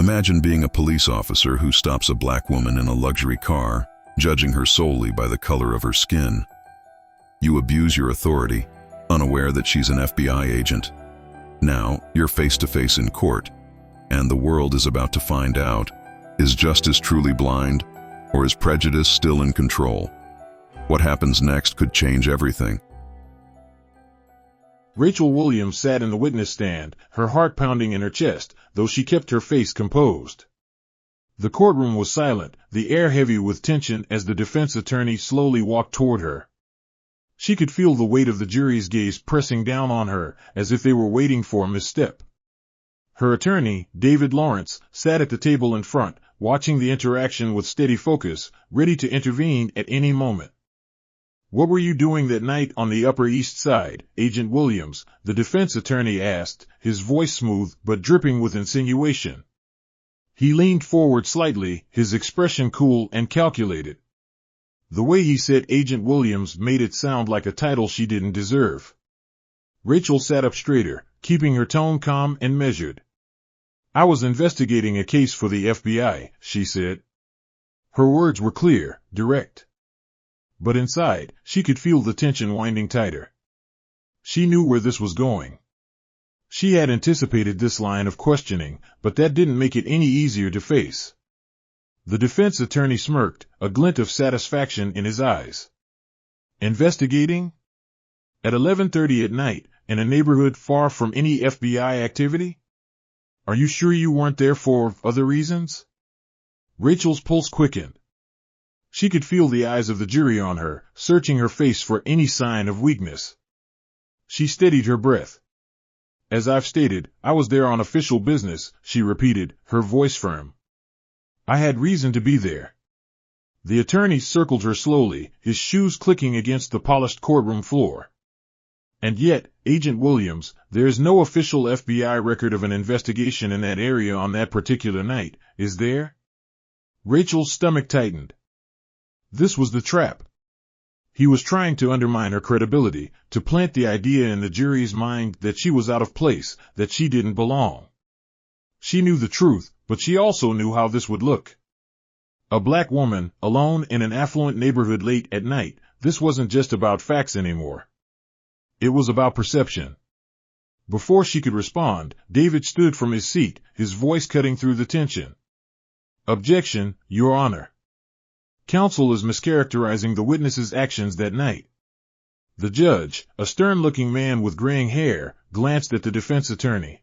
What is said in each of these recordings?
Imagine being a police officer who stops a black woman in a luxury car, judging her solely by the color of her skin. You abuse your authority, unaware that she's an FBI agent. Now, you're face to face in court, and the world is about to find out, is justice truly blind, or is prejudice still in control? What happens next could change everything. Rachel Williams sat in the witness stand, her heart pounding in her chest, though she kept her face composed. The courtroom was silent, the air heavy with tension as the defense attorney slowly walked toward her. She could feel the weight of the jury's gaze pressing down on her, as if they were waiting for a misstep. Her attorney, David Lawrence, sat at the table in front, watching the interaction with steady focus, ready to intervene at any moment. "What were you doing that night on the Upper East Side, Agent Williams?" the defense attorney asked, his voice smooth but dripping with insinuation. He leaned forward slightly, his expression cool and calculated. The way he said Agent Williams made it sound like a title she didn't deserve. Rachel sat up straighter, keeping her tone calm and measured. "I was investigating a case for the FBI," she said. Her words were clear, direct. But inside, she could feel the tension winding tighter. She knew where this was going. She had anticipated this line of questioning, but that didn't make it any easier to face. The defense attorney smirked, a glint of satisfaction in his eyes. "Investigating? At 11:30 at night, in a neighborhood far from any FBI activity? Are you sure you weren't there for other reasons?" Rachel's pulse quickened. She could feel the eyes of the jury on her, searching her face for any sign of weakness. She steadied her breath. "As I've stated, I was there on official business," she repeated, her voice firm. "I had reason to be there." The attorney circled her slowly, his shoes clicking against the polished courtroom floor. "And yet, Agent Williams, there is no official FBI record of an investigation in that area on that particular night, is there?" Rachel's stomach tightened. This was the trap. He was trying to undermine her credibility, to plant the idea in the jury's mind that she was out of place, that she didn't belong. She knew the truth, but she also knew how this would look. A black woman, alone in an affluent neighborhood late at night, this wasn't just about facts anymore. It was about perception. Before she could respond, David stood from his seat, his voice cutting through the tension. "Objection, Your Honor. Counsel is mischaracterizing the witness's actions that night." The judge, a stern-looking man with graying hair, glanced at the defense attorney.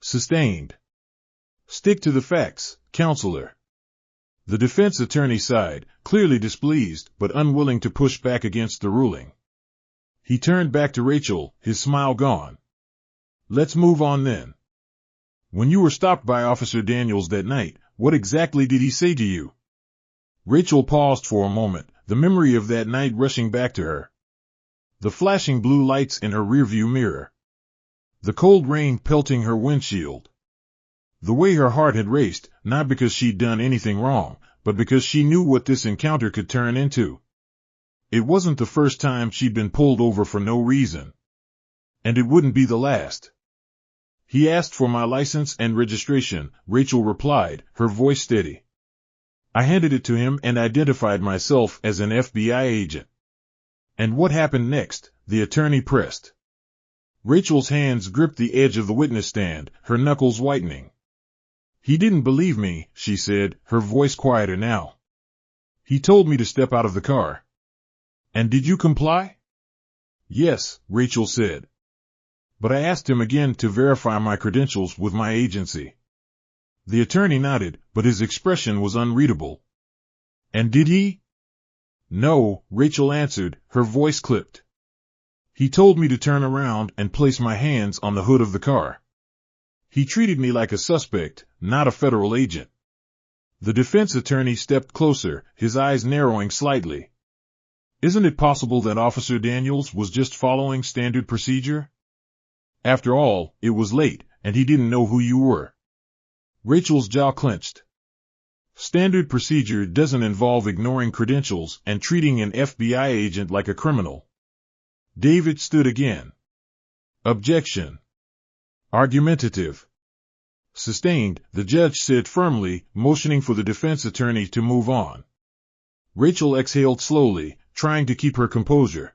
"Sustained. Stick to the facts, counselor." The defense attorney sighed, clearly displeased, but unwilling to push back against the ruling. He turned back to Rachel, his smile gone. "Let's move on then. When you were stopped by Officer Daniels that night, what exactly did he say to you?" Rachel paused for a moment, the memory of that night rushing back to her. The flashing blue lights in her rearview mirror. The cold rain pelting her windshield. The way her heart had raced, not because she'd done anything wrong, but because she knew what this encounter could turn into. It wasn't the first time she'd been pulled over for no reason. And it wouldn't be the last. "He asked for my license and registration," Rachel replied, her voice steady. "I handed it to him and identified myself as an FBI agent." "And what happened next?" the attorney pressed. Rachel's hands gripped the edge of the witness stand, her knuckles whitening. "He didn't believe me," she said, her voice quieter now. "He told me to step out of the car." "And did you comply?" "Yes," Rachel said. "But I asked him again to verify my credentials with my agency." The attorney nodded, but his expression was unreadable. "And did he?" "No," Rachel answered, her voice clipped. "He told me to turn around and place my hands on the hood of the car. He treated me like a suspect, not a federal agent." The defense attorney stepped closer, his eyes narrowing slightly. "Isn't it possible that Officer Daniels was just following standard procedure? After all, it was late, and he didn't know who you were." Rachel's jaw clenched. Standard procedure doesn't involve ignoring credentials and treating an FBI agent like a criminal. David stood again. "Objection. Argumentative. sustained, the judge said firmly, motioning for the defense attorney to move on. Rachel exhaled slowly, trying to keep her composure.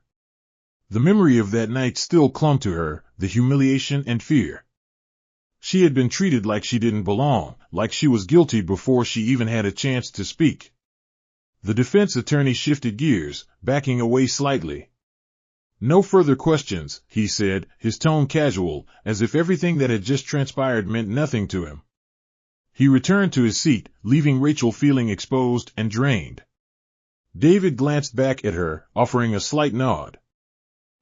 The memory of that night still clung to her, the humiliation and fear. She had been treated like she didn't belong, like she was guilty before she even had a chance to speak. The defense attorney shifted gears, backing away slightly. "No further questions," he said, his tone casual, as if everything that had just transpired meant nothing to him. He returned to his seat, leaving Rachel feeling exposed and drained. David glanced back at her, offering a slight nod.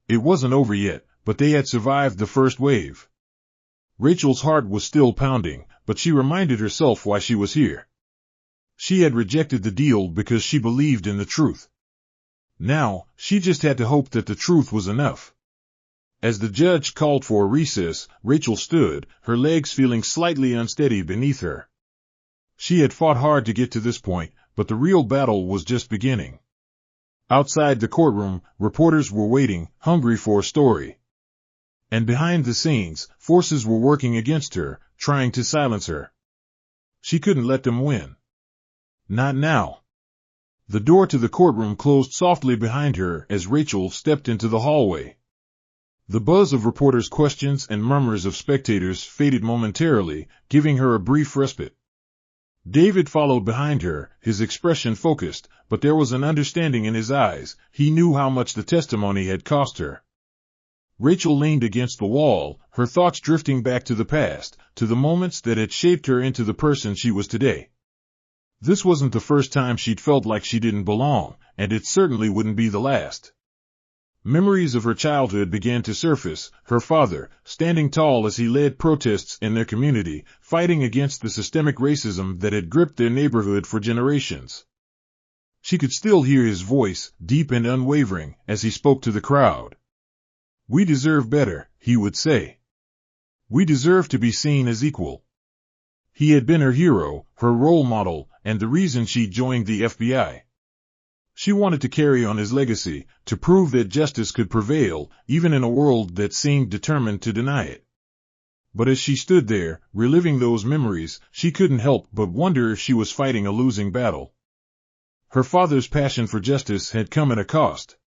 It wasn't over yet, but they had survived the first wave. Rachel's heart was still pounding, but she reminded herself why she was here. She had rejected the deal because she believed in the truth. Now, she just had to hope that the truth was enough. As the judge called for a recess, Rachel stood, her legs feeling slightly unsteady beneath her. She had fought hard to get to this point, but the real battle was just beginning. Outside the courtroom, reporters were waiting, hungry for a story. And behind the scenes, forces were working against her, trying to silence her. She couldn't let them win. Not now. The door to the courtroom closed softly behind her as Rachel stepped into the hallway. The buzz of reporters' questions and murmurs of spectators faded momentarily, giving her a brief respite. David followed behind her, his expression focused, but there was an understanding in his eyes. He knew how much the testimony had cost her. Rachel leaned against the wall, her thoughts drifting back to the past, to the moments that had shaped her into the person she was today. This wasn't the first time she'd felt like she didn't belong, and it certainly wouldn't be the last. Memories of her childhood began to surface, her father, standing tall as he led protests in their community, fighting against the systemic racism that had gripped their neighborhood for generations. She could still hear his voice, deep and unwavering, as he spoke to the crowd. "We deserve better," he would say. "We deserve to be seen as equal." He had been her hero, her role model, and the reason she joined the FBI. She wanted to carry on his legacy, to prove that justice could prevail, even in a world that seemed determined to deny it. But as she stood there, reliving those memories, she couldn't help but wonder if she was fighting a losing battle. Her father's passion for justice had come at a cost.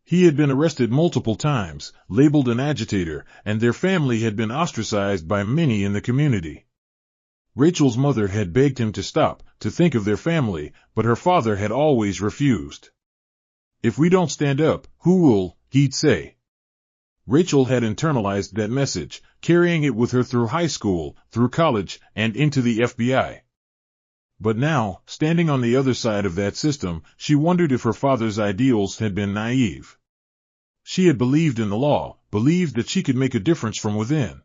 He had been arrested multiple times, labeled an agitator, and their family had been ostracized by many in the community. Rachel's mother had begged him to stop, to think of their family, but her father had always refused. "If we don't stand up, who will?" he'd say. Rachel had internalized that message, carrying it with her through high school, through college, and into the FBI. But now, standing on the other side of that system, she wondered if her father's ideals had been naive. She had believed in the law, believed that she could make a difference from within.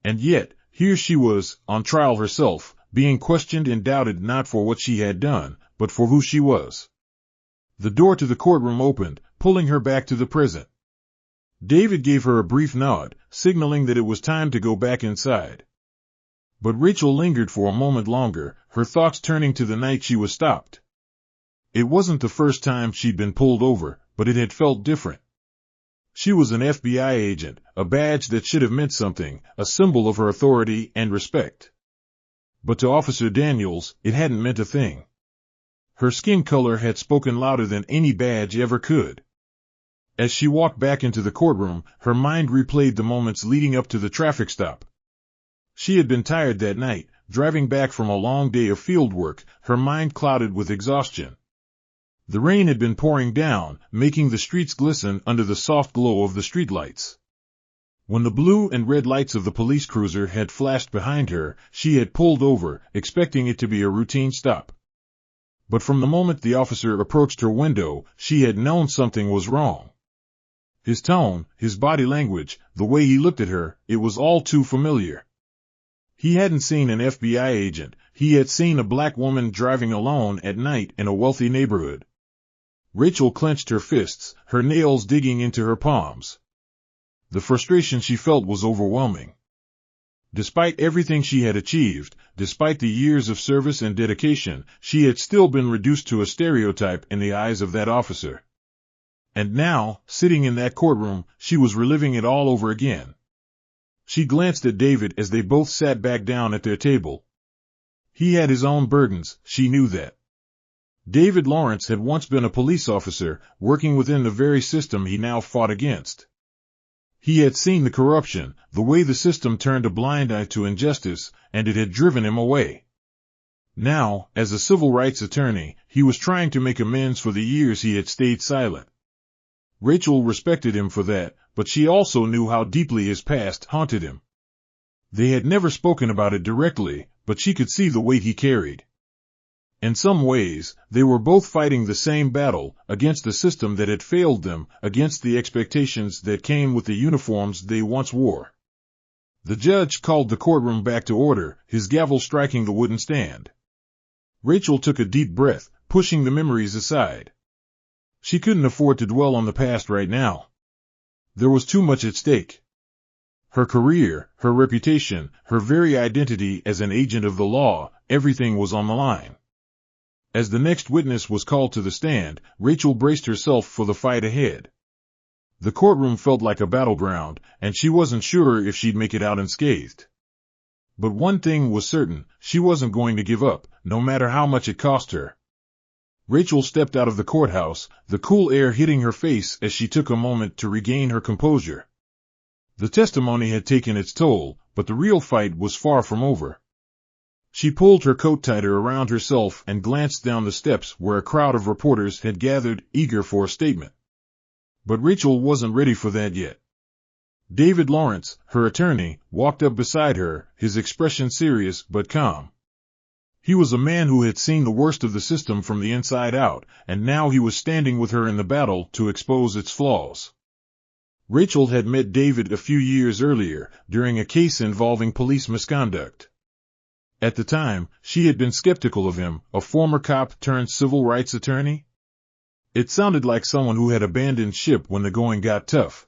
And yet, here she was, on trial herself, being questioned and doubted not for what she had done, but for who she was. The door to the courtroom opened, pulling her back to the present. David gave her a brief nod, signaling that it was time to go back inside. But Rachel lingered for a moment longer, her thoughts turning to the night she was stopped. It wasn't the first time she'd been pulled over, but it had felt different. She was an FBI agent, a badge that should have meant something, a symbol of her authority and respect. But to Officer Daniels, it hadn't meant a thing. Her skin color had spoken louder than any badge ever could. As she walked back into the courtroom, her mind replayed the moments leading up to the traffic stop. She had been tired that night, driving back from a long day of field work, her mind clouded with exhaustion. The rain had been pouring down, making the streets glisten under the soft glow of the streetlights. When the blue and red lights of the police cruiser had flashed behind her, she had pulled over, expecting it to be a routine stop. But from the moment the officer approached her window, she had known something was wrong. His tone, his body language, the way he looked at her, it was all too familiar. He hadn't seen an FBI agent, he had seen a black woman driving alone at night in a wealthy neighborhood. Rachel clenched her fists, her nails digging into her palms. The frustration she felt was overwhelming. Despite everything she had achieved, despite the years of service and dedication, she had still been reduced to a stereotype in the eyes of that officer. And now, sitting in that courtroom, she was reliving it all over again. She glanced at David as they both sat back down at their table. He had his own burdens, she knew that. David Lawrence had once been a police officer, working within the very system he now fought against. He had seen the corruption, the way the system turned a blind eye to injustice, and it had driven him away. Now, as a civil rights attorney, he was trying to make amends for the years he had stayed silent. Rachel respected him for that, but she also knew how deeply his past haunted him. They had never spoken about it directly, but she could see the weight he carried. In some ways, they were both fighting the same battle, against the system that had failed them, against the expectations that came with the uniforms they once wore. The judge called the courtroom back to order, his gavel striking the wooden stand. Rachel took a deep breath, pushing the memories aside. She couldn't afford to dwell on the past right now. There was too much at stake. Her career, her reputation, her very identity as an agent of the law, everything was on the line. As the next witness was called to the stand, Rachel braced herself for the fight ahead. The courtroom felt like a battleground, and she wasn't sure if she'd make it out unscathed. But one thing was certain, she wasn't going to give up, no matter how much it cost her. Rachel stepped out of the courthouse, the cool air hitting her face as she took a moment to regain her composure. The testimony had taken its toll, but the real fight was far from over. She pulled her coat tighter around herself and glanced down the steps where a crowd of reporters had gathered, eager for a statement. But Rachel wasn't ready for that yet. David Lawrence, her attorney, walked up beside her, his expression serious but calm. He was a man who had seen the worst of the system from the inside out, and now he was standing with her in the battle to expose its flaws. Rachel had met David a few years earlier, during a case involving police misconduct. At the time, she had been skeptical of him, a former cop turned civil rights attorney. It sounded like someone who had abandoned ship when the going got tough.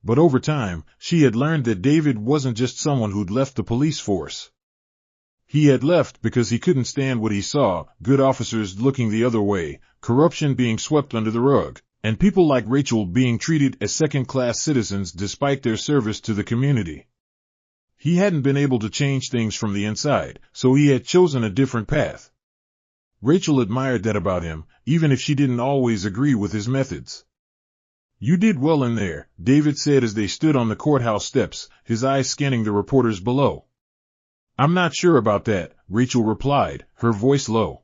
But over time, she had learned that David wasn't just someone who'd left the police force. He had left because he couldn't stand what he saw, good officers looking the other way, corruption being swept under the rug, and people like Rachel being treated as second-class citizens despite their service to the community. He hadn't been able to change things from the inside, so he had chosen a different path. Rachel admired that about him, even if she didn't always agree with his methods. "You did well in there," David said as they stood on the courthouse steps, his eyes scanning the reporters below. "I'm not sure about that," Rachel replied, her voice low.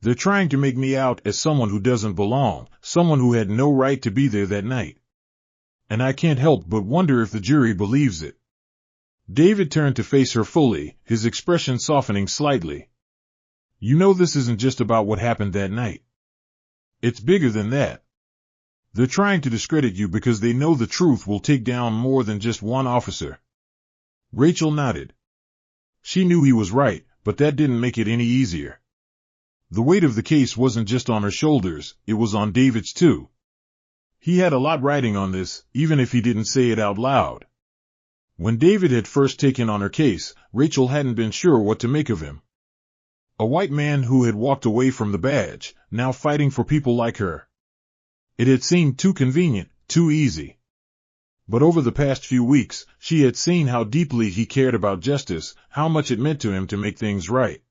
"They're trying to make me out as someone who doesn't belong, someone who had no right to be there that night. And I can't help but wonder if the jury believes it." David turned to face her fully, his expression softening slightly. "You know this isn't just about what happened that night. It's bigger than that. They're trying to discredit you because they know the truth will take down more than just one officer." Rachel nodded. She knew he was right, but that didn't make it any easier. The weight of the case wasn't just on her shoulders, it was on David's too. He had a lot riding on this, even if he didn't say it out loud. When David had first taken on her case, Rachel hadn't been sure what to make of him. A white man who had walked away from the badge, now fighting for people like her. It had seemed too convenient, too easy. But over the past few weeks, she had seen how deeply he cared about justice, how much it meant to him to make things right.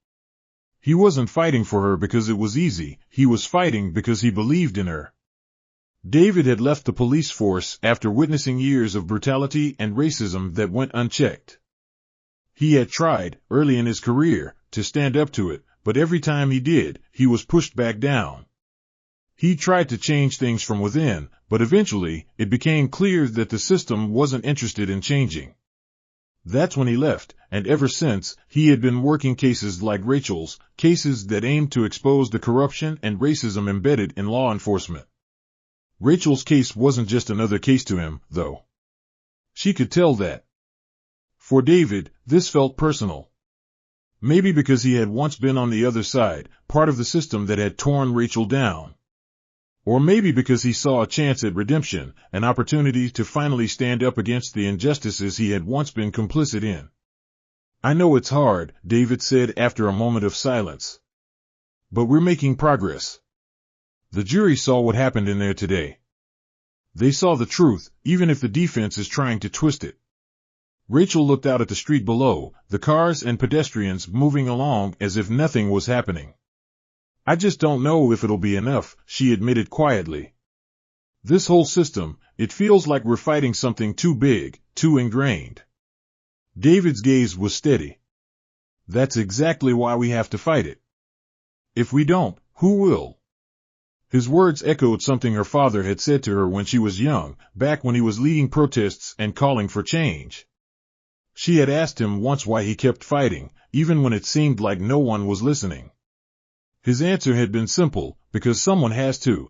He wasn't fighting for her because it was easy, he was fighting because he believed in her. David had left the police force after witnessing years of brutality and racism that went unchecked. He had tried, early in his career, to stand up to it, but every time he did, he was pushed back down. He tried to change things from within, but eventually, it became clear that the system wasn't interested in changing. That's when he left, and ever since, he had been working cases like Rachel's, cases that aimed to expose the corruption and racism embedded in law enforcement. Rachel's case wasn't just another case to him, though. She could tell that. For David, this felt personal. Maybe because he had once been on the other side, part of the system that had torn Rachel down. Or maybe because he saw a chance at redemption, an opportunity to finally stand up against the injustices he had once been complicit in. "I know it's hard," David said after a moment of silence. "But we're making progress." The jury saw what happened in there today. They saw the truth, even if the defense is trying to twist it. Rachel looked out at the street below, the cars and pedestrians moving along as if nothing was happening. I just don't know if it'll be enough, she admitted quietly. This whole system, it feels like we're fighting something too big, too ingrained. David's gaze was steady. That's exactly why we have to fight it. If we don't, who will? His words echoed something her father had said to her when she was young, back when he was leading protests and calling for change. She had asked him once why he kept fighting, even when it seemed like no one was listening. His answer had been simple, because someone has to.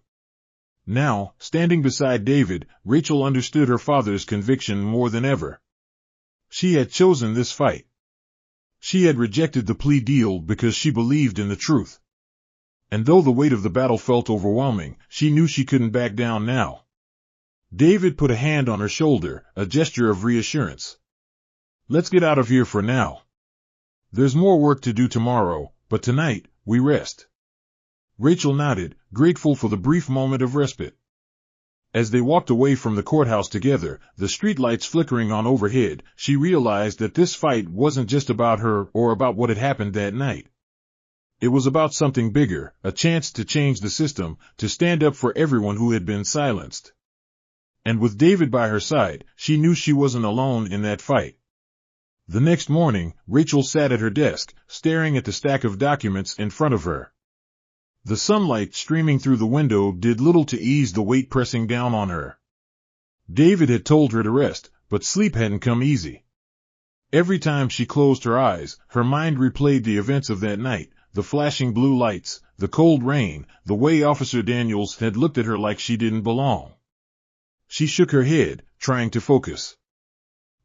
Now, standing beside David, Rachel understood her father's conviction more than ever. She had chosen this fight. She had rejected the plea deal because she believed in the truth. And though the weight of the battle felt overwhelming, she knew she couldn't back down now. David put a hand on her shoulder, a gesture of reassurance. Let's get out of here for now. There's more work to do tomorrow, but tonight, we rest. Rachel nodded, grateful for the brief moment of respite. As they walked away from the courthouse together, the streetlights flickering on overhead, she realized that this fight wasn't just about her or about what had happened that night. It was about something bigger, a chance to change the system, to stand up for everyone who had been silenced. And with David by her side, she knew she wasn't alone in that fight. The next morning, Rachel sat at her desk, staring at the stack of documents in front of her. The sunlight streaming through the window did little to ease the weight pressing down on her. David had told her to rest, but sleep hadn't come easy. Every time she closed her eyes, her mind replayed the events of that night, the flashing blue lights, the cold rain, the way Officer Daniels had looked at her like she didn't belong. She shook her head, trying to focus.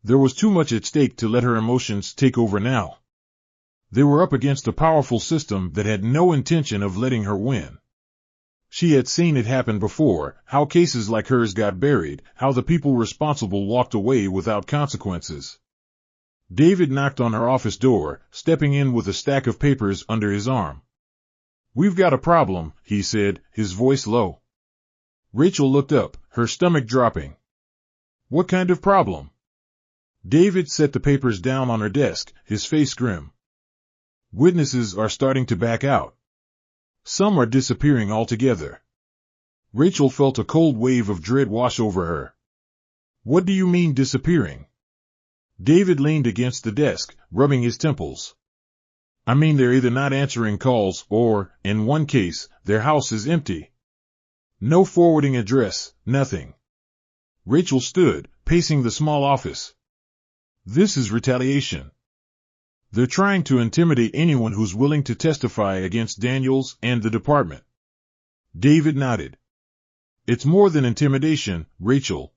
There was too much at stake to let her emotions take over now. They were up against a powerful system that had no intention of letting her win. She had seen it happen before, how cases like hers got buried, how the people responsible walked away without consequences. David knocked on her office door, stepping in with a stack of papers under his arm. "We've got a problem," he said, his voice low. Rachel looked up, her stomach dropping. "What kind of problem?" David set the papers down on her desk, his face grim. "Witnesses are starting to back out. Some are disappearing altogether." Rachel felt a cold wave of dread wash over her. "What do you mean disappearing?" David leaned against the desk, rubbing his temples. "I mean they're either not answering calls or, in one case, their house is empty. No forwarding address, nothing." Rachel stood, pacing the small office. "This is retaliation. They're trying to intimidate anyone who's willing to testify against Daniels and the department." David nodded. "It's more than intimidation, Rachel.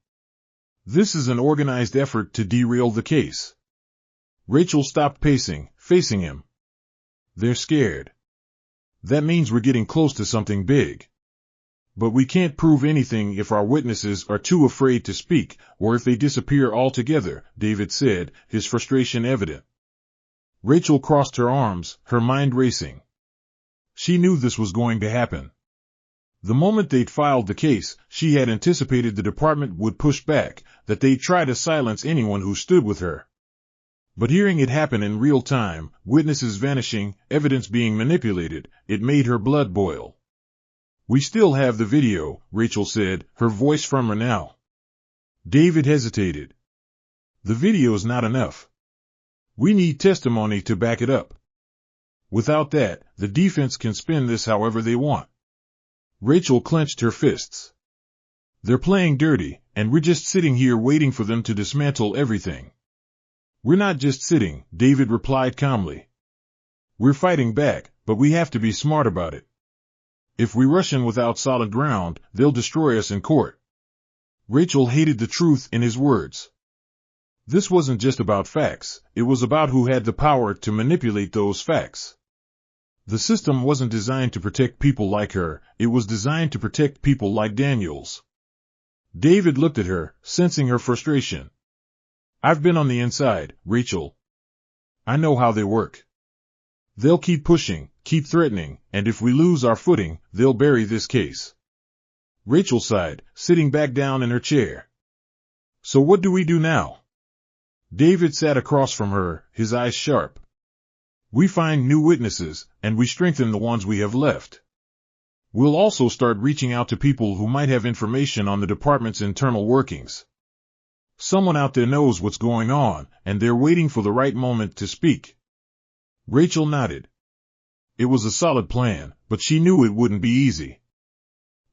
This is an organized effort to derail the case." Rachel stopped pacing, facing him. "They're scared. That means we're getting close to something big. But we can't prove anything if our witnesses are too afraid to speak, or if they disappear altogether," David said, his frustration evident. Rachel crossed her arms, her mind racing. She knew this was going to happen. The moment they'd filed the case, she had anticipated the department would push back, that they'd try to silence anyone who stood with her. But hearing it happen in real time, witnesses vanishing, evidence being manipulated, it made her blood boil. "We still have the video," Rachel said, her voice firmer now. David hesitated. "The video's not enough. We need testimony to back it up. Without that, the defense can spin this however they want." Rachel clenched her fists. "They're playing dirty, and we're just sitting here waiting for them to dismantle everything." "We're not just sitting," David replied calmly. "We're fighting back, but we have to be smart about it. If we rush in without solid ground, they'll destroy us in court." Rachel hated the truth in his words. This wasn't just about facts, it was about who had the power to manipulate those facts. The system wasn't designed to protect people like her, it was designed to protect people like Daniels. David looked at her, sensing her frustration. "I've been on the inside, Rachel. I know how they work. They'll keep pushing, keep threatening, and if we lose our footing, they'll bury this case." Rachel sighed, sitting back down in her chair. "So what do we do now?" David sat across from her, his eyes sharp. We find new witnesses, and we strengthen the ones we have left. We'll also start reaching out to people who might have information on the department's internal workings. Someone out there knows what's going on, and they're waiting for the right moment to speak. Rachel nodded. It was a solid plan, but she knew it wouldn't be easy.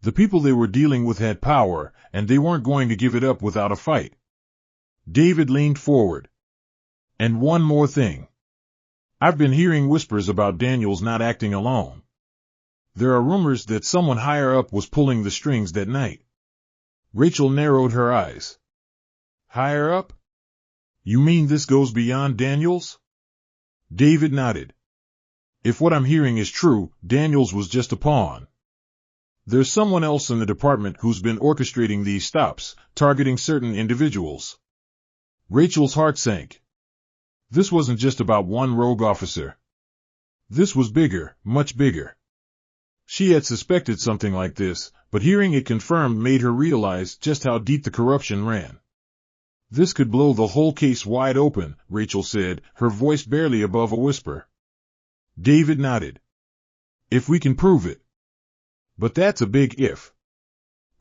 The people they were dealing with had power, and they weren't going to give it up without a fight. David leaned forward. And one more thing. I've been hearing whispers about Daniels not acting alone. There are rumors that someone higher up was pulling the strings that night. Rachel narrowed her eyes. Higher up? You mean this goes beyond Daniels? David nodded. If what I'm hearing is true, Daniels was just a pawn. There's someone else in the department who's been orchestrating these stops, targeting certain individuals. Rachel's heart sank. This wasn't just about one rogue officer. This was bigger, much bigger. She had suspected something like this, but hearing it confirmed made her realize just how deep the corruption ran. This could blow the whole case wide open, Rachel said, her voice barely above a whisper. David nodded. If we can prove it. But that's a big if.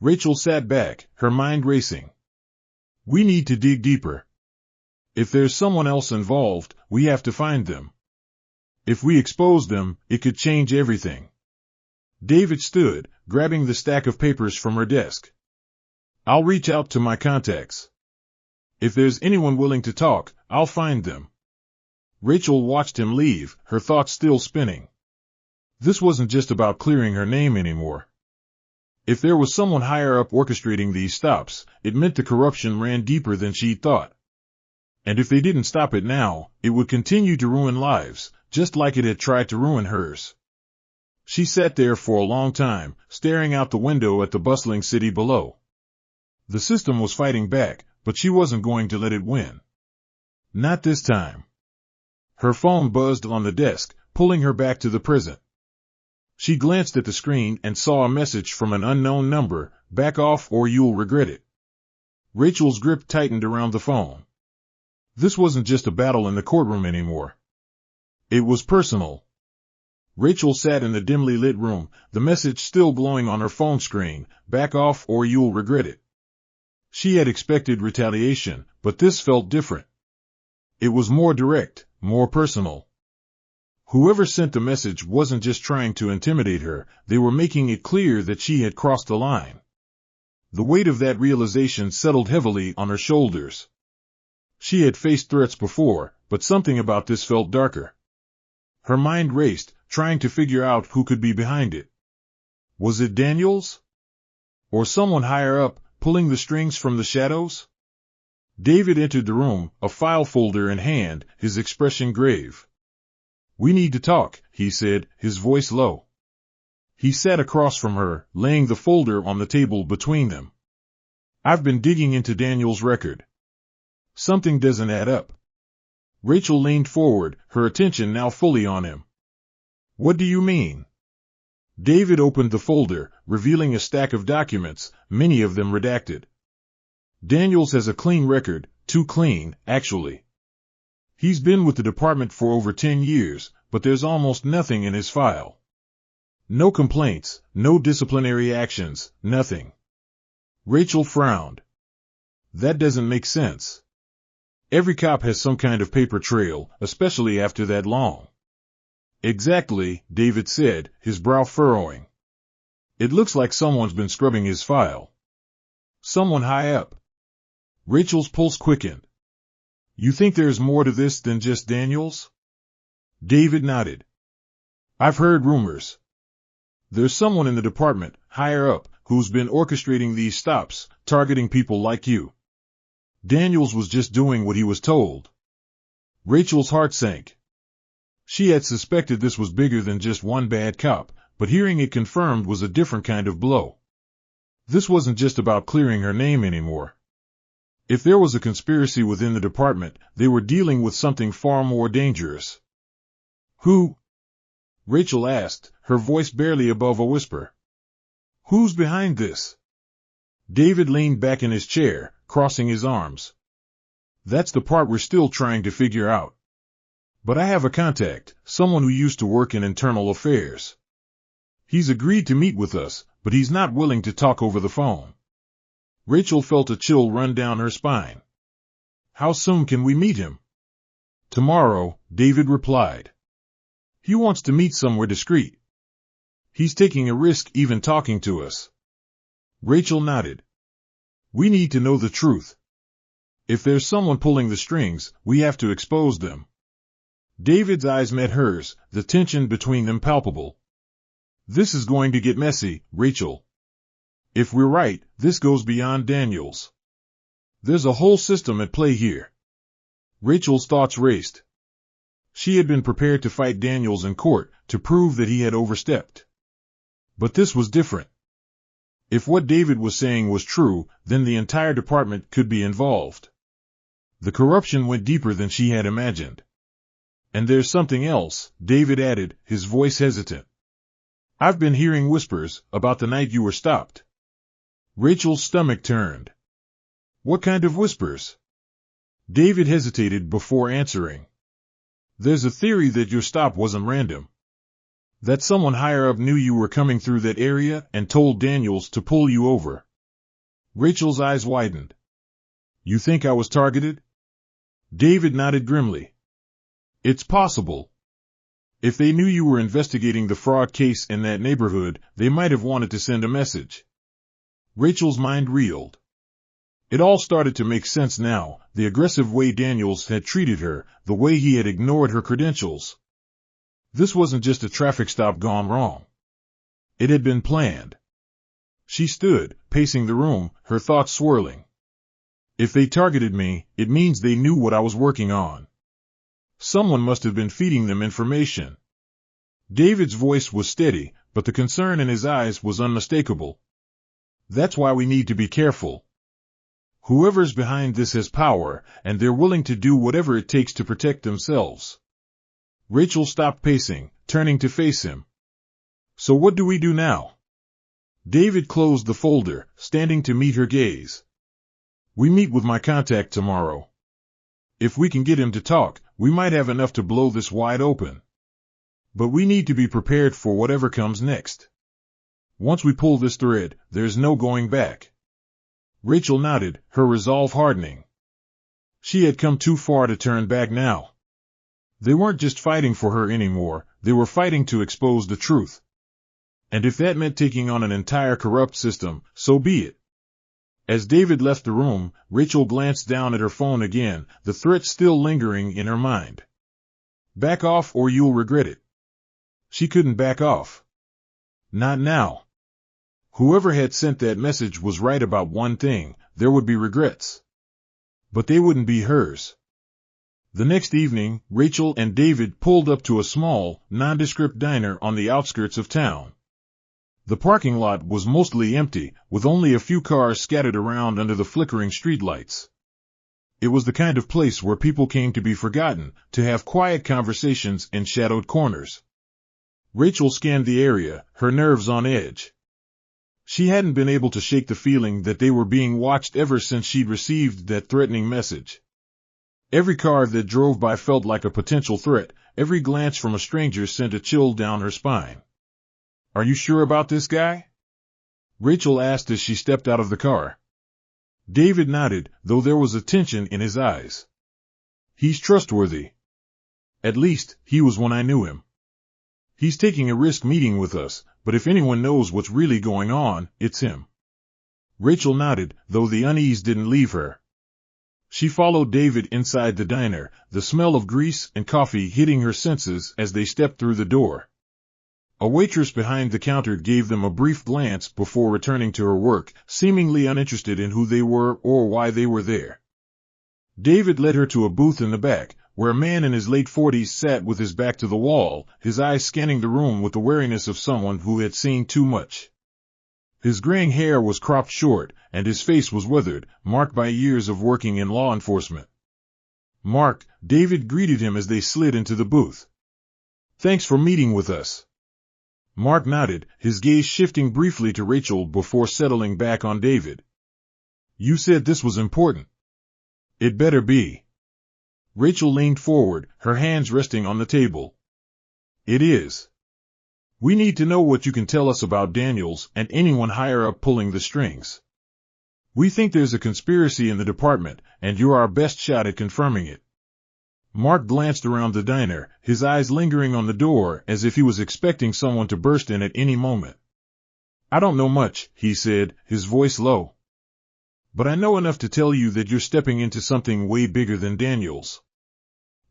Rachel sat back, her mind racing. We need to dig deeper. If there's someone else involved, we have to find them. If we expose them, it could change everything. David stood, grabbing the stack of papers from her desk. I'll reach out to my contacts. If there's anyone willing to talk, I'll find them. Rachel watched him leave, her thoughts still spinning. This wasn't just about clearing her name anymore. If there was someone higher up orchestrating these stops, it meant the corruption ran deeper than she'd thought. And if they didn't stop it now, it would continue to ruin lives, just like it had tried to ruin hers. She sat there for a long time, staring out the window at the bustling city below. The system was fighting back, but she wasn't going to let it win. Not this time. Her phone buzzed on the desk, pulling her back to the present. She glanced at the screen and saw a message from an unknown number, back off or you'll regret it. Rachel's grip tightened around the phone. This wasn't just a battle in the courtroom anymore. It was personal. Rachel sat in the dimly lit room, the message still glowing on her phone screen, back off or you'll regret it. She had expected retaliation, but this felt different. It was more direct, more personal. Whoever sent the message wasn't just trying to intimidate her, they were making it clear that she had crossed the line. The weight of that realization settled heavily on her shoulders. She had faced threats before, but something about this felt darker. Her mind raced, trying to figure out who could be behind it. Was it Daniels? Or someone higher up, pulling the strings from the shadows? David entered the room, a file folder in hand, his expression grave. We need to talk, he said, his voice low. He sat across from her, laying the folder on the table between them. I've been digging into Daniel's record. Something doesn't add up. Rachel leaned forward, her attention now fully on him. What do you mean? David opened the folder, revealing a stack of documents, many of them redacted. Daniels has a clean record, too clean, actually. He's been with the department for over 10 years, but there's almost nothing in his file. No complaints, no disciplinary actions, nothing. Rachel frowned. That doesn't make sense. Every cop has some kind of paper trail, especially after that long. Exactly, David said, his brow furrowing. It looks like someone's been scrubbing his file. Someone high up. Rachel's pulse quickened. You think there's more to this than just Daniels? David nodded. I've heard rumors. There's someone in the department, higher up, who's been orchestrating these stops, targeting people like you. Daniels was just doing what he was told. Rachel's heart sank. She had suspected this was bigger than just one bad cop, but hearing it confirmed was a different kind of blow. This wasn't just about clearing her name anymore. If there was a conspiracy within the department, they were dealing with something far more dangerous. Who? Rachel asked, her voice barely above a whisper. Who's behind this? David leaned back in his chair, crossing his arms. That's the part we're still trying to figure out. But I have a contact, someone who used to work in internal affairs. He's agreed to meet with us, but he's not willing to talk over the phone. Rachel felt a chill run down her spine. How soon can we meet him? Tomorrow, David replied. He wants to meet somewhere discreet. He's taking a risk even talking to us. Rachel nodded. We need to know the truth. If there's someone pulling the strings, we have to expose them. David's eyes met hers, the tension between them palpable. This is going to get messy, Rachel. If we're right, this goes beyond Daniels. There's a whole system at play here. Rachel's thoughts raced. She had been prepared to fight Daniels in court, to prove that he had overstepped. But this was different. If what David was saying was true, then the entire department could be involved. The corruption went deeper than she had imagined. And there's something else, David added, his voice hesitant. I've been hearing whispers about the night you were stopped. Rachel's stomach turned. What kind of whispers? David hesitated before answering. There's a theory that your stop wasn't random. That someone higher up knew you were coming through that area and told Daniels to pull you over. Rachel's eyes widened. You think I was targeted? David nodded grimly. It's possible. If they knew you were investigating the fraud case in that neighborhood, they might have wanted to send a message. Rachel's mind reeled. It all started to make sense now, the aggressive way Daniels had treated her, the way he had ignored her credentials. This wasn't just a traffic stop gone wrong. It had been planned. She stood, pacing the room, her thoughts swirling. If they targeted me, it means they knew what I was working on. Someone must have been feeding them information. David's voice was steady, but the concern in his eyes was unmistakable. That's why we need to be careful. Whoever's behind this has power, and they're willing to do whatever it takes to protect themselves. Rachel stopped pacing, turning to face him. So what do we do now? David closed the folder, standing to meet her gaze. We meet with my contact tomorrow. If we can get him to talk, we might have enough to blow this wide open. But we need to be prepared for whatever comes next. Once we pull this thread, there's no going back. Rachel nodded, her resolve hardening. She had come too far to turn back now. They weren't just fighting for her anymore, they were fighting to expose the truth. And if that meant taking on an entire corrupt system, so be it. As David left the room, Rachel glanced down at her phone again, the threat still lingering in her mind. Back off or you'll regret it. She couldn't back off. Not now. Whoever had sent that message was right about one thing, there would be regrets. But they wouldn't be hers. The next evening, Rachel and David pulled up to a small, nondescript diner on the outskirts of town. The parking lot was mostly empty, with only a few cars scattered around under the flickering streetlights. It was the kind of place where people came to be forgotten, to have quiet conversations in shadowed corners. Rachel scanned the area, her nerves on edge. She hadn't been able to shake the feeling that they were being watched ever since she'd received that threatening message. Every car that drove by felt like a potential threat, every glance from a stranger sent a chill down her spine. Are you sure about this guy? Rachel asked as she stepped out of the car. David nodded, though there was a tension in his eyes. He's trustworthy. At least, he was when I knew him. He's taking a risk meeting with us, but if anyone knows what's really going on, it's him. Rachel nodded, though the unease didn't leave her. She followed David inside the diner, the smell of grease and coffee hitting her senses as they stepped through the door. A waitress behind the counter gave them a brief glance before returning to her work, seemingly uninterested in who they were or why they were there. David led her to a booth in the back, where a man in his late 40s sat with his back to the wall, his eyes scanning the room with the wariness of someone who had seen too much. His graying hair was cropped short, and his face was withered, marked by years of working in law enforcement. Mark, David greeted him as they slid into the booth. Thanks for meeting with us. Mark nodded, his gaze shifting briefly to Rachel before settling back on David. You said this was important. It better be. Rachel leaned forward, her hands resting on the table. It is. We need to know what you can tell us about Daniels and anyone higher up pulling the strings. We think there's a conspiracy in the department, and you're our best shot at confirming it. Mark glanced around the diner, his eyes lingering on the door as if he was expecting someone to burst in at any moment. I don't know much, he said, his voice low. But I know enough to tell you that you're stepping into something way bigger than Daniels.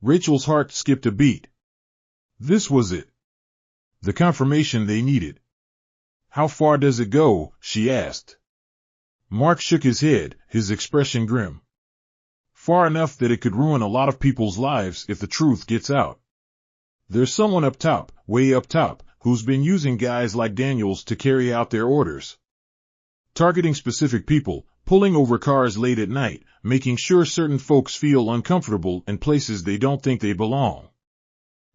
Rachel's heart skipped a beat. This was it. The confirmation they needed. How far does it go? She asked. Mark shook his head, his expression grim. Far enough that it could ruin a lot of people's lives if the truth gets out. There's someone up top, way up top, who's been using guys like Daniels to carry out their orders. Targeting specific people, pulling over cars late at night, making sure certain folks feel uncomfortable in places they don't think they belong.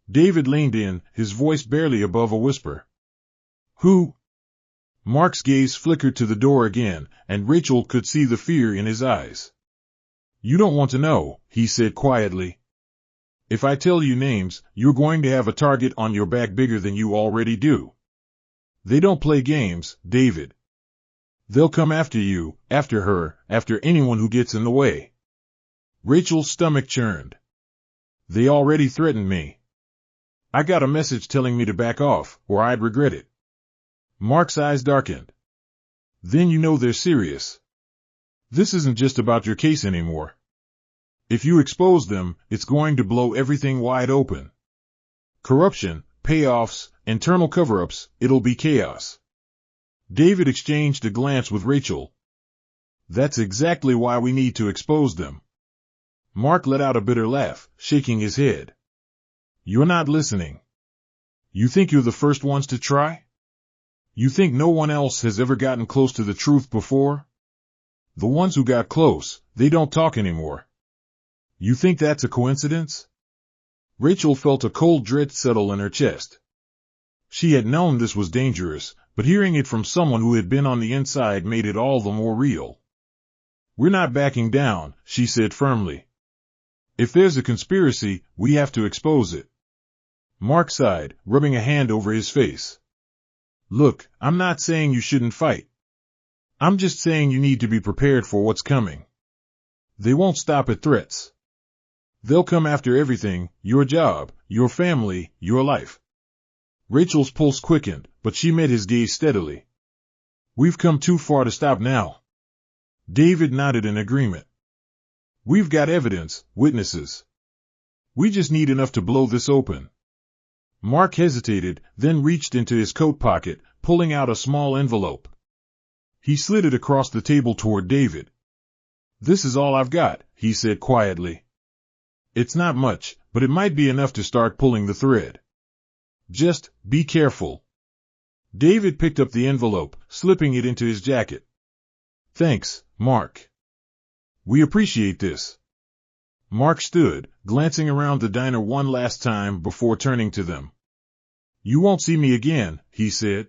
David leaned in, his voice barely above a whisper. Who? Mark's gaze flickered to the door again, and Rachel could see the fear in his eyes. You don't want to know, he said quietly. If I tell you names, you're going to have a target on your back bigger than you already do. They don't play games, David. They'll come after you, after her, after anyone who gets in the way. Rachel's stomach churned. They already threatened me. I got a message telling me to back off, or I'd regret it. Mark's eyes darkened. Then you know they're serious. This isn't just about your case anymore. If you expose them, it's going to blow everything wide open. Corruption, payoffs, internal cover-ups, it'll be chaos. David exchanged a glance with Rachel. That's exactly why we need to expose them. Mark let out a bitter laugh, shaking his head. You're not listening. You think you're the first ones to try? You think no one else has ever gotten close to the truth before? The ones who got close, they don't talk anymore. You think that's a coincidence? Rachel felt a cold dread settle in her chest. She had known this was dangerous, but hearing it from someone who had been on the inside made it all the more real. We're not backing down, she said firmly. If there's a conspiracy, we have to expose it. Mark sighed, rubbing a hand over his face. Look, I'm not saying you shouldn't fight. I'm just saying you need to be prepared for what's coming. They won't stop at threats. They'll come after everything, your job, your family, your life. Rachel's pulse quickened, but she met his gaze steadily. We've come too far to stop now. David nodded in agreement. We've got evidence, witnesses. We just need enough to blow this open. Mark hesitated, then reached into his coat pocket, pulling out a small envelope. He slid it across the table toward David. This is all I've got, he said quietly. It's not much, but it might be enough to start pulling the thread. Just be careful. David picked up the envelope, slipping it into his jacket. Thanks, Mark. We appreciate this. Mark stood, glancing around the diner one last time before turning to them. You won't see me again, he said.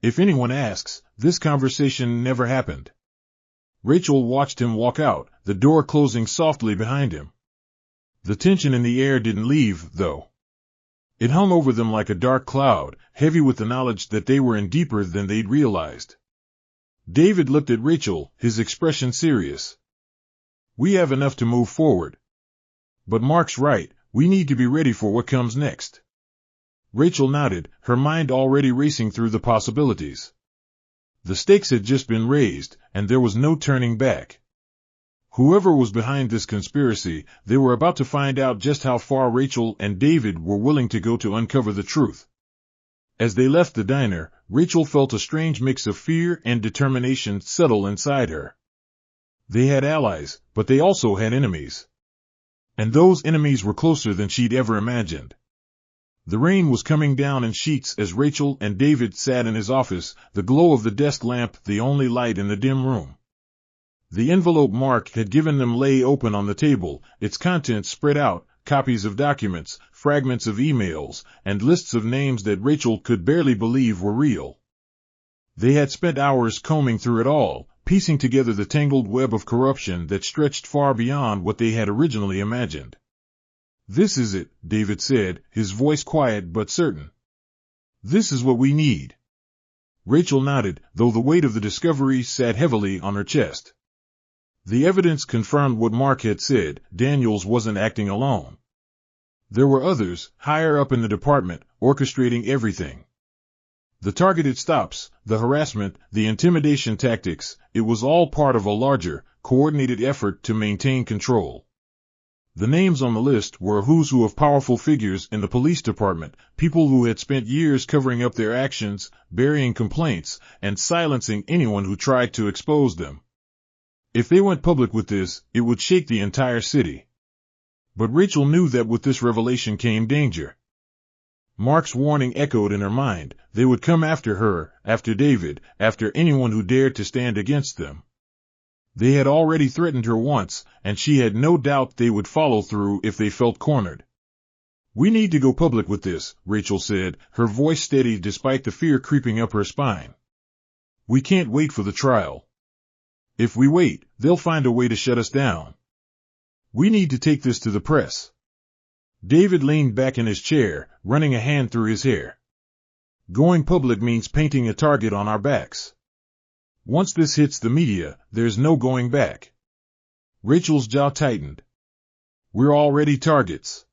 If anyone asks, this conversation never happened. Rachel watched him walk out, the door closing softly behind him. The tension in the air didn't leave, though. It hung over them like a dark cloud, heavy with the knowledge that they were in deeper than they'd realized. David looked at Rachel, his expression serious. We have enough to move forward. But Mark's right, we need to be ready for what comes next. Rachel nodded, her mind already racing through the possibilities. The stakes had just been raised, and there was no turning back. Whoever was behind this conspiracy, they were about to find out just how far Rachel and David were willing to go to uncover the truth. As they left the diner, Rachel felt a strange mix of fear and determination settle inside her. They had allies, but they also had enemies. And those enemies were closer than she'd ever imagined. The rain was coming down in sheets as Rachel and David sat in his office, the glow of the desk lamp the only light in the dim room. The envelope Mark had given them lay open on the table, its contents spread out, copies of documents, fragments of emails, and lists of names that Rachel could barely believe were real. They had spent hours combing through it all, piecing together the tangled web of corruption that stretched far beyond what they had originally imagined. "This is it," David said, his voice quiet but certain. "This is what we need." Rachel nodded, though the weight of the discovery sat heavily on her chest. The evidence confirmed what Mark had said. Daniels wasn't acting alone. There were others, higher up in the department, orchestrating everything. The targeted stops, the harassment, the intimidation tactics, it was all part of a larger, coordinated effort to maintain control. The names on the list were a who's who of powerful figures in the police department, people who had spent years covering up their actions, burying complaints, and silencing anyone who tried to expose them. If they went public with this, it would shake the entire city. But Rachel knew that with this revelation came danger. Mark's warning echoed in her mind. They would come after her, after David, after anyone who dared to stand against them. They had already threatened her once, and she had no doubt they would follow through if they felt cornered. "We need to go public with this," Rachel said, her voice steady despite the fear creeping up her spine. "We can't wait for the trial. If we wait, they'll find a way to shut us down. We need to take this to the press." David leaned back in his chair, running a hand through his hair. "Going public means painting a target on our backs. Once this hits the media, there's no going back." Rachel's jaw tightened. "We're already targets.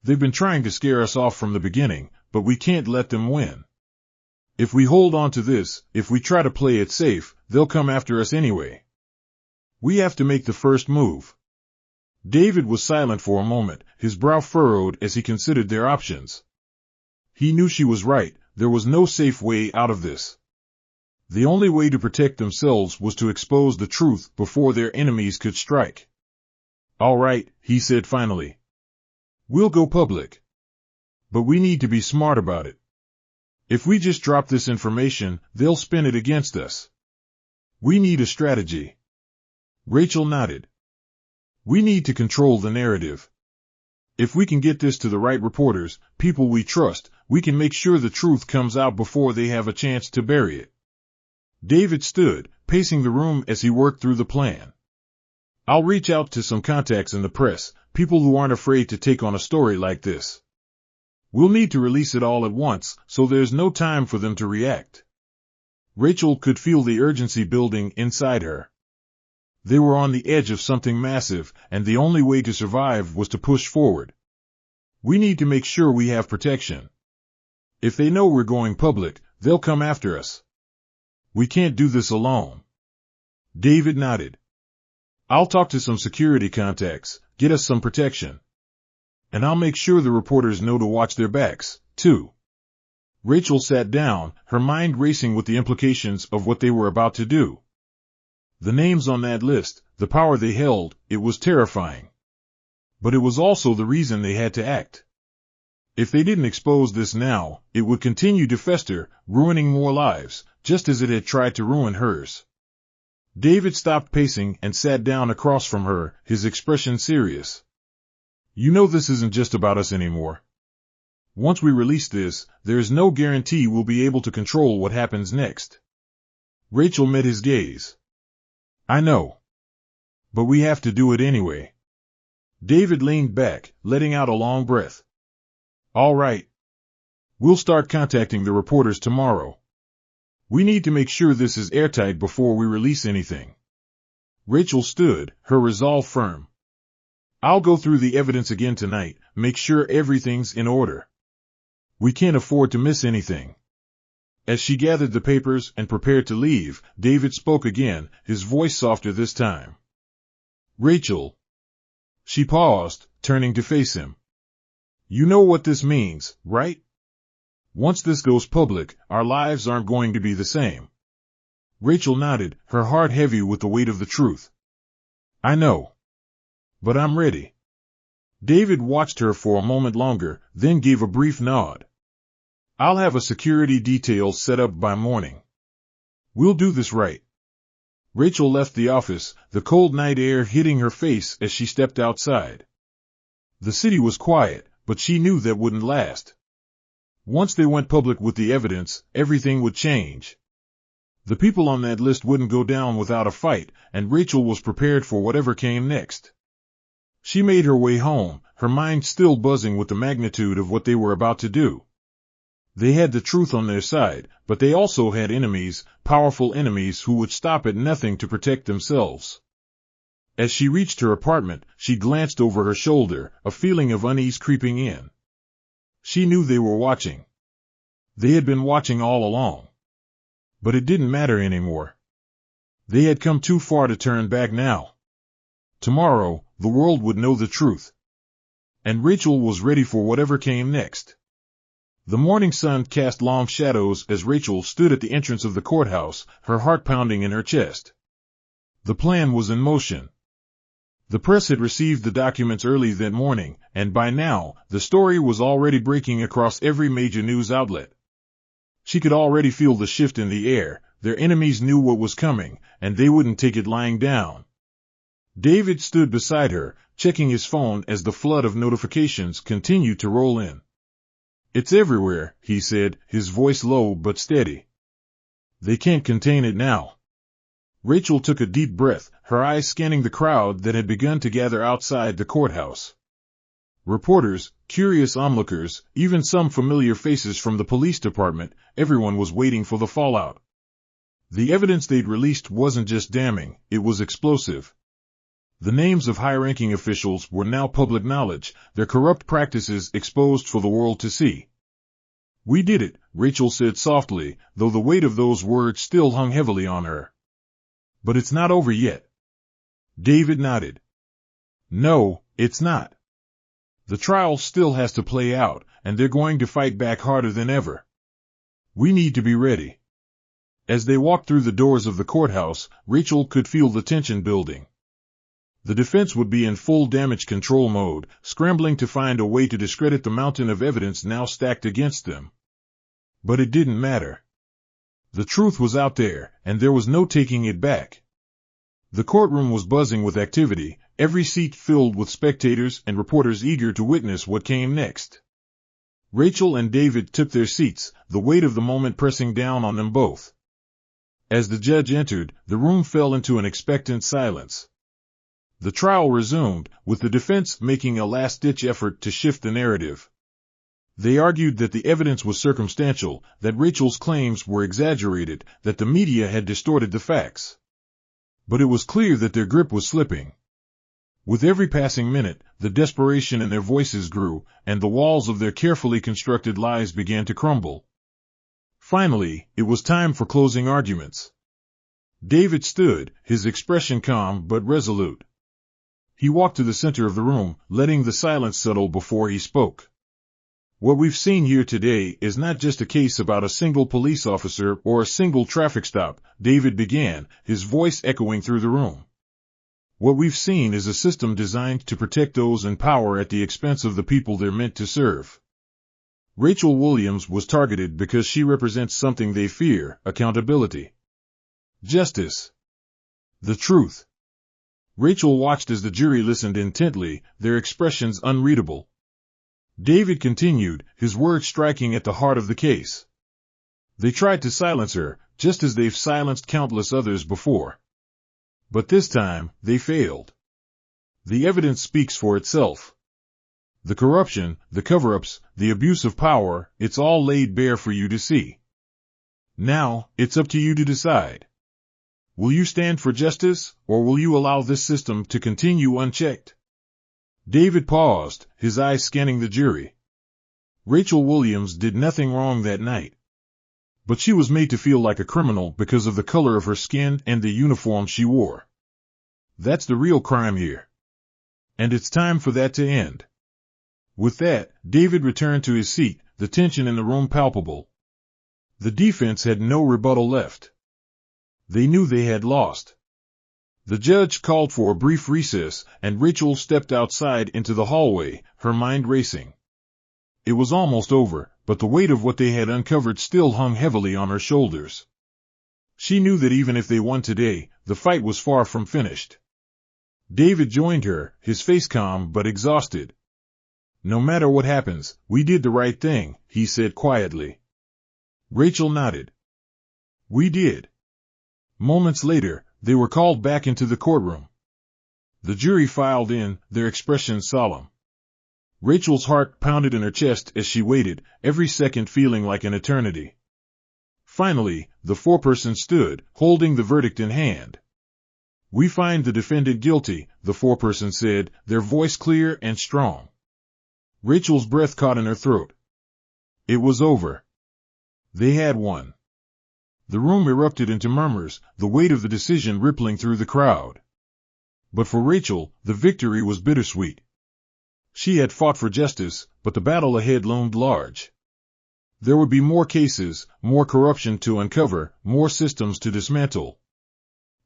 They've been trying to scare us off from the beginning, but we can't let them win. If we hold on to this, if we try to play it safe, they'll come after us anyway. We have to make the first move." David was silent for a moment, his brow furrowed as he considered their options. He knew she was right, there was no safe way out of this. The only way to protect themselves was to expose the truth before their enemies could strike. "All right," he said finally. "We'll go public. But we need to be smart about it. If we just drop this information, they'll spin it against us. We need a strategy." Rachel nodded. "We need to control the narrative. If we can get this to the right reporters, people we trust, we can make sure the truth comes out before they have a chance to bury it." David stood, pacing the room as he worked through the plan. "I'll reach out to some contacts in the press, people who aren't afraid to take on a story like this. We'll need to release it all at once, so there's no time for them to react." Rachel could feel the urgency building inside her. They were on the edge of something massive, and the only way to survive was to push forward. "We need to make sure we have protection. If they know we're going public, they'll come after us. We can't do this alone." David nodded. "I'll talk to some security contacts, get us some protection. And I'll make sure the reporters know to watch their backs, too." Rachel sat down, her mind racing with the implications of what they were about to do. The names on that list, the power they held, it was terrifying. But it was also the reason they had to act. If they didn't expose this now, it would continue to fester, ruining more lives, just as it had tried to ruin hers. David stopped pacing and sat down across from her, his expression serious. "You know this isn't just about us anymore. Once we release this, there's no guarantee we'll be able to control what happens next." Rachel met his gaze. "I know. But we have to do it anyway." David leaned back, letting out a long breath. "All right. We'll start contacting the reporters tomorrow. We need to make sure this is airtight before we release anything." Rachel stood, her resolve firm. "I'll go through the evidence again tonight, make sure everything's in order. We can't afford to miss anything." As she gathered the papers and prepared to leave, David spoke again, his voice softer this time. "Rachel." She paused, turning to face him. "You know what this means, right? Once this goes public, our lives aren't going to be the same." Rachel nodded, her heart heavy with the weight of the truth. "I know. But I'm ready." David watched her for a moment longer, then gave a brief nod. "I'll have a security detail set up by morning. We'll do this right." Rachel left the office, the cold night air hitting her face as she stepped outside. The city was quiet, but she knew that wouldn't last. Once they went public with the evidence, everything would change. The people on that list wouldn't go down without a fight, and Rachel was prepared for whatever came next. She made her way home, her mind still buzzing with the magnitude of what they were about to do. They had the truth on their side, but they also had enemies, powerful enemies who would stop at nothing to protect themselves. As she reached her apartment, she glanced over her shoulder, a feeling of unease creeping in. She knew they were watching. They had been watching all along. But it didn't matter anymore. They had come too far to turn back now. Tomorrow, the world would know the truth. And Rachel was ready for whatever came next. The morning sun cast long shadows as Rachel stood at the entrance of the courthouse, her heart pounding in her chest. The plan was in motion. The press had received the documents early that morning, and by now, the story was already breaking across every major news outlet. She could already feel the shift in the air. Their enemies knew what was coming, and they wouldn't take it lying down. David stood beside her, checking his phone as the flood of notifications continued to roll in. "It's everywhere," he said, his voice low but steady. "They can't contain it now." Rachel took a deep breath, her eyes scanning the crowd that had begun to gather outside the courthouse. Reporters, curious onlookers, even some familiar faces from the police department, everyone was waiting for the fallout. The evidence they'd released wasn't just damning, it was explosive. The names of high-ranking officials were now public knowledge, their corrupt practices exposed for the world to see. "We did it," Rachel said softly, though the weight of those words still hung heavily on her. "But it's not over yet." David nodded. "No, it's not. The trial still has to play out, and they're going to fight back harder than ever. We need to be ready." As they walked through the doors of the courthouse, Rachel could feel the tension building. The defense would be in full damage control mode, scrambling to find a way to discredit the mountain of evidence now stacked against them. But it didn't matter. The truth was out there, and there was no taking it back. The courtroom was buzzing with activity, every seat filled with spectators and reporters eager to witness what came next. Rachel and David took their seats, the weight of the moment pressing down on them both. As the judge entered, the room fell into an expectant silence. The trial resumed, with the defense making a last-ditch effort to shift the narrative. They argued that the evidence was circumstantial, that Rachel's claims were exaggerated, that the media had distorted the facts. But it was clear that their grip was slipping. With every passing minute, the desperation in their voices grew, and the walls of their carefully constructed lies began to crumble. Finally, it was time for closing arguments. David stood, his expression calm but resolute. He walked to the center of the room, letting the silence settle before he spoke. "What we've seen here today is not just a case about a single police officer or a single traffic stop," David began, his voice echoing through the room. "What we've seen is a system designed to protect those in power at the expense of the people they're meant to serve." Rachel Williams was targeted because she represents something they fear: accountability, justice, the truth. Rachel watched as the jury listened intently, their expressions unreadable. David continued, his words striking at the heart of the case. "They tried to silence her, just as they've silenced countless others before. But this time, they failed. The evidence speaks for itself. The corruption, the cover-ups, the abuse of power, it's all laid bare for you to see. Now, it's up to you to decide. Will you stand for justice, or will you allow this system to continue unchecked?" David paused, his eyes scanning the jury. Rachel Williams did nothing wrong that night. But she was made to feel like a criminal because of the color of her skin and the uniform she wore. That's the real crime here. And it's time for that to end. With that, David returned to his seat, the tension in the room palpable. The defense had no rebuttal left. They knew they had lost. The judge called for a brief recess, and Rachel stepped outside into the hallway, her mind racing. It was almost over, but the weight of what they had uncovered still hung heavily on her shoulders. She knew that even if they won today, the fight was far from finished. David joined her, his face calm but exhausted. "No matter what happens, we did the right thing," he said quietly. Rachel nodded. "We did. Moments later, they were called back into the courtroom. The jury filed in, their expressions solemn. Rachel's heart pounded in her chest as she waited, every second feeling like an eternity. Finally, the foreperson stood, holding the verdict in hand. "We find the defendant guilty," the foreperson said, their voice clear and strong. Rachel's breath caught in her throat. It was over. They had won. The room erupted into murmurs, the weight of the decision rippling through the crowd. But for Rachel, the victory was bittersweet. She had fought for justice, but the battle ahead loomed large. There would be more cases, more corruption to uncover, more systems to dismantle.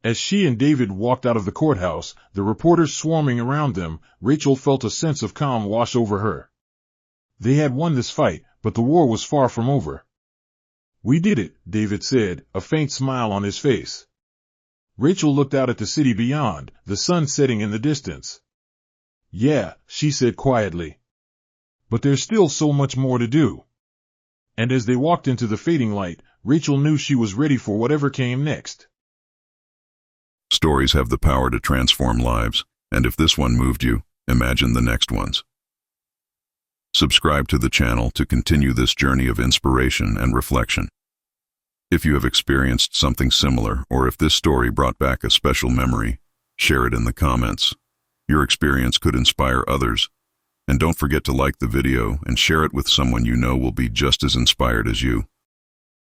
As she and David walked out of the courthouse, the reporters swarming around them, Rachel felt a sense of calm wash over her. They had won this fight, but the war was far from over. "We did it," David said, a faint smile on his face. Rachel looked out at the city beyond, the sun setting in the distance. "Yeah," she said quietly. "But there's still so much more to do." And as they walked into the fading light, Rachel knew she was ready for whatever came next. Stories have the power to transform lives, and if this one moved you, imagine the next ones. Subscribe to the channel to continue this journey of inspiration and reflection. If you have experienced something similar, or if this story brought back a special memory, share it in the comments. Your experience could inspire others. And don't forget to like the video and share it with someone you know will be just as inspired as you.